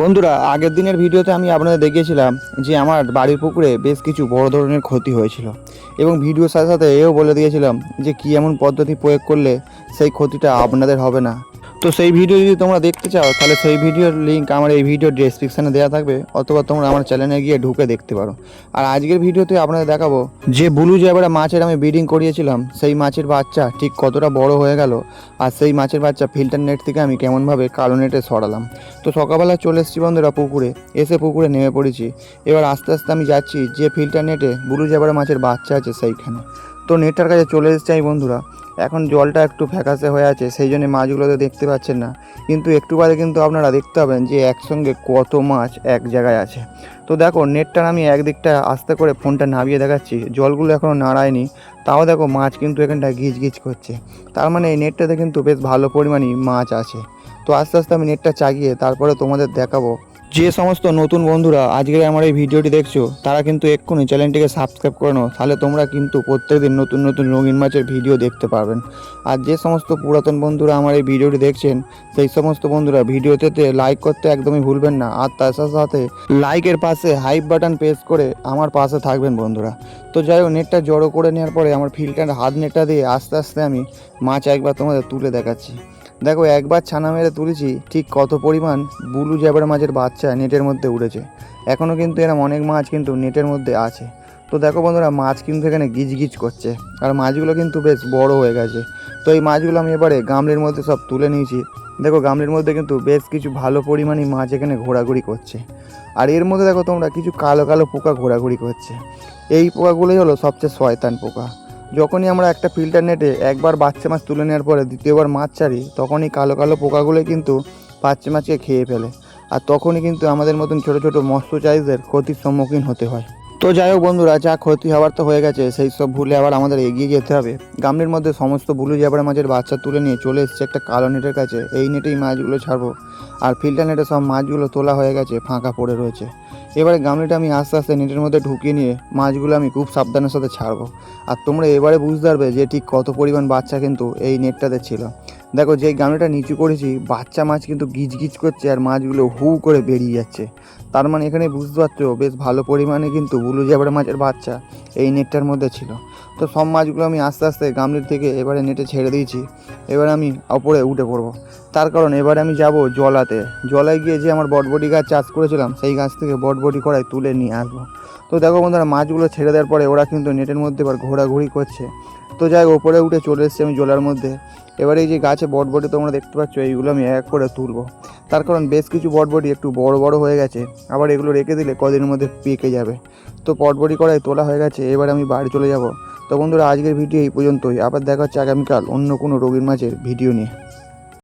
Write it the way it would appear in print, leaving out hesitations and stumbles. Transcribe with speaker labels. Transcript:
Speaker 1: বন্ধুরা, আগের দিনের ভিডিওতে আমি আপনাদের দেখিয়েছিলাম যে আমার বাড়ির পুকুরে বেশ কিছু বড় ধরনের ক্ষতি হয়েছিল এবং ভিডিওর সাথে সাথে এও বলে দিয়েছিলাম যে কী এমন পদ্ধতি প্রয়োগ করলে সেই ক্ষতিটা আপনাদের হবে না। তো সেই ভিডিও যদি তোমরা দেখতে চাও তাহলে সেই ভিডিওর লিঙ্ক আমার এই ভিডিওর ডেসক্রিপশানে দেওয়া থাকবে, অথবা তোমরা আমার চ্যানেলে গিয়ে ঢুকে দেখতে পারো। আর আজকের ভিডিওতে আপনাদের দেখাবো যে ব্লু জ্যাবরা মাছের আমি ব্রিডিং করিয়েছিলাম সেই মাছের বাচ্চা ঠিক কতটা বড় হয়ে গেল, আর সেই মাছের বাচ্চা ফিল্টার নেট থেকে আমি কেমনভাবে কালো নেটে সরালাম। তো সকালবেলা চলে এসেছি বন্ধুরা পুকুরে, এসে পুকুরে নেমে পড়েছি। এবার আস্তে আস্তে আমি যাচ্ছি যে ফিল্টার নেটে ব্লু জ্যাবরা মাছের বাচ্চা আছে সেইখানে। তো নেটটার কাছে চলে এসেছি আমি বন্ধুরা। এখন জলটা একটু ফ্যাকাশে হয়ে আছে, সেই জন্য মাছগুলো তো দেখতে পাচ্ছেন না, কিন্তু একটু বাদে কিন্তু আপনারা দেখতে পাবেন যে একসঙ্গে কত মাছ এক জায়গায় আছে। তো দেখো নেটটার আমি একদিকটা আস্তে করে ফোনটা নামিয়ে দেখাচ্ছি, জলগুলো এখনও নাড়ায়নি, তাও দেখো মাছ কিন্তু এখানটা গিজ গিজ করছে। তার মানে এই নেটটাতে কিন্তু বেশ ভালো পরিমাণই মাছ আছে। তো আস্তে আস্তে আমি নেটটা চাগিয়ে তারপরে তোমাদের দেখাবো। যে সমস্ত নতুন বন্ধুরা আজকে আমার এই ভিডিওটি দেখছো তারা কিন্তু এক্ষুনি চ্যানেলটিকে সাবস্ক্রাইব করে নাও, তাহলে তোমরা কিন্তু প্রত্যেকদিন নতুন নতুন রঙিন মাছের ভিডিও দেখতে পারবেন। আর যে সমস্ত পুরাতন বন্ধুরা আমার এই ভিডিওটি দেখছেন সেই সমস্ত বন্ধুরা ভিডিওতে লাইক করতে একদমই ভুলবেন না, আর তার সাথে সাথে লাইকের পাশে হাইপ বাটন প্রেস করে আমার পাশে থাকবেন বন্ধুরা। তো যাই হোক, নেটটা জড়ো করে নেওয়ার পরে আমার ফিল্টার হাত নেটটা দিয়ে আস্তে আস্তে আমি মাছ একবার তোমাদের তুলে দেখাচ্ছি। দেখো একবার ছানা মেরে তুলেছি, ঠিক কত পরিমাণ ব্লু জ্যাবরা মাছের বাচ্চা নেটের মধ্যে উঠেছে। এখনও কিন্তু এরকম অনেক মাছ কিন্তু নেটের মধ্যে আছে। তো দেখো বন্ধুরা, মাছ কিন্তু এখানে গিজ গিজ করছে, আর মাছগুলো কিন্তু বেশ বড় হয়ে গেছে। তো এই মাছগুলো আমি এবারে গামলির মধ্যে সব তুলে নিয়েছি। দেখো গামলির মধ্যে কিন্তু বেশ কিছু ভালো পরিমাণই মাছ এখানে ঘোরাঘুরি করছে। আর এর মধ্যে দেখো তোমরা কিছু কালো কালো পোকা ঘোরাঘুরি করছে। এই পোকাগুলোই হলো সবচেয়ে শয়তান পোকা। যখনই আমরা একটা ফিল্টার নেটে একবার বাচ্চা মাছ তুলে নেওয়ার পরে দ্বিতীয়বার মাছ ছাড়ি, তখনই কালো কালো পোকাগুলোই কিন্তু বাচ্চা মাছকে খেয়ে ফেলে, আর তখনই কিন্তু আমাদের মতন ছোটো ছোটো মৎস্যচাষীদের ক্ষতির সম্মুখীন হতে হয়। তো যাই হোক বন্ধুরা, যা ক্ষতি হওয়ার তো হয়ে গেছে, সেই সব ভুলে আবার আমাদের এগিয়ে যেতে হবে। গামলির মধ্যে সমস্ত ব্লু জ্যাবরা মাছের বাচ্চা তুলে নিয়ে চলে এসেছে একটা কালো নেটের কাছে। এই নেটেই মাছগুলো ছাড়বো। আর ফিল্টার নেটে সব মাছগুলো তোলা হয়ে গেছে, ফাঁকা পড়ে রয়েছে। এবারে গামলিটা আমি আস্তে আস্তে নেটের মধ্যে ঢুকিয়ে নিয়ে মাছগুলো আমি খুব সাবধানের সাথে ছাড়বো। আর তোমরা এবারে বুঝতে পারবে যে ঠিক কত পরিমাণ বাচ্চা কিন্তু এই নেটটাতে ছিল। দেখো যেই গামলিটা নিচু করেছি, বাচ্চা মাছ কিন্তু গিজ গিজ করছে আর মাছগুলো হু করে বেরিয়ে যাচ্ছে। তার মানে এখানে বুঝতে পারছো বেশ ভালো পরিমাণে কিন্তু ব্লু জ্যাবরা মাছের বাচ্চা এই নেটটার মধ্যে ছিল। তো সব মাছগুলো আমি আস্তে আস্তে গামলির থেকে এবারে নেটে ছেড়ে দিয়েছি। এবার আমি ওপরে উঠে পড়বো, তার কারণ এবারে আমি যাব জলাতে। জলায় গিয়ে যে আমার বটবটি গাছ চাষ করেছিলাম সেই গাছ থেকে বটবটি করায় তুলে নিয়ে আসবো। তো দেখো বন্ধুরা, মাছগুলো ছেড়ে দেওয়ার পরে ওরা কিন্তু নেটের মধ্যে এবার ঘোরাঘুরি করছে। তো যাই ওপরে উঠে চলে এসেছি আমি জলার মধ্যে। এবারে এই যে গাছে বটবটি তোমরা দেখতে পাচ্ছ, এইগুলো আমি এক করে তুলবো। তার কারণ বেশ কিছু বটবটি একটু বড় বড় হয়ে গেছে, আবার এগুলো রেখে দিলে কদিনের মধ্যে পেকে যাবে। তো বটবটি করায় তোলা হয়ে গেছে, এবার আমি বাড়ি চলে যাব। তো বন্ধুরা, আজকের ভিডিও এই পর্যন্তই। আবার দেখা হচ্ছে আগামীকাল অন্য কোনো রঙিন মাছের ভিডিও নিয়ে।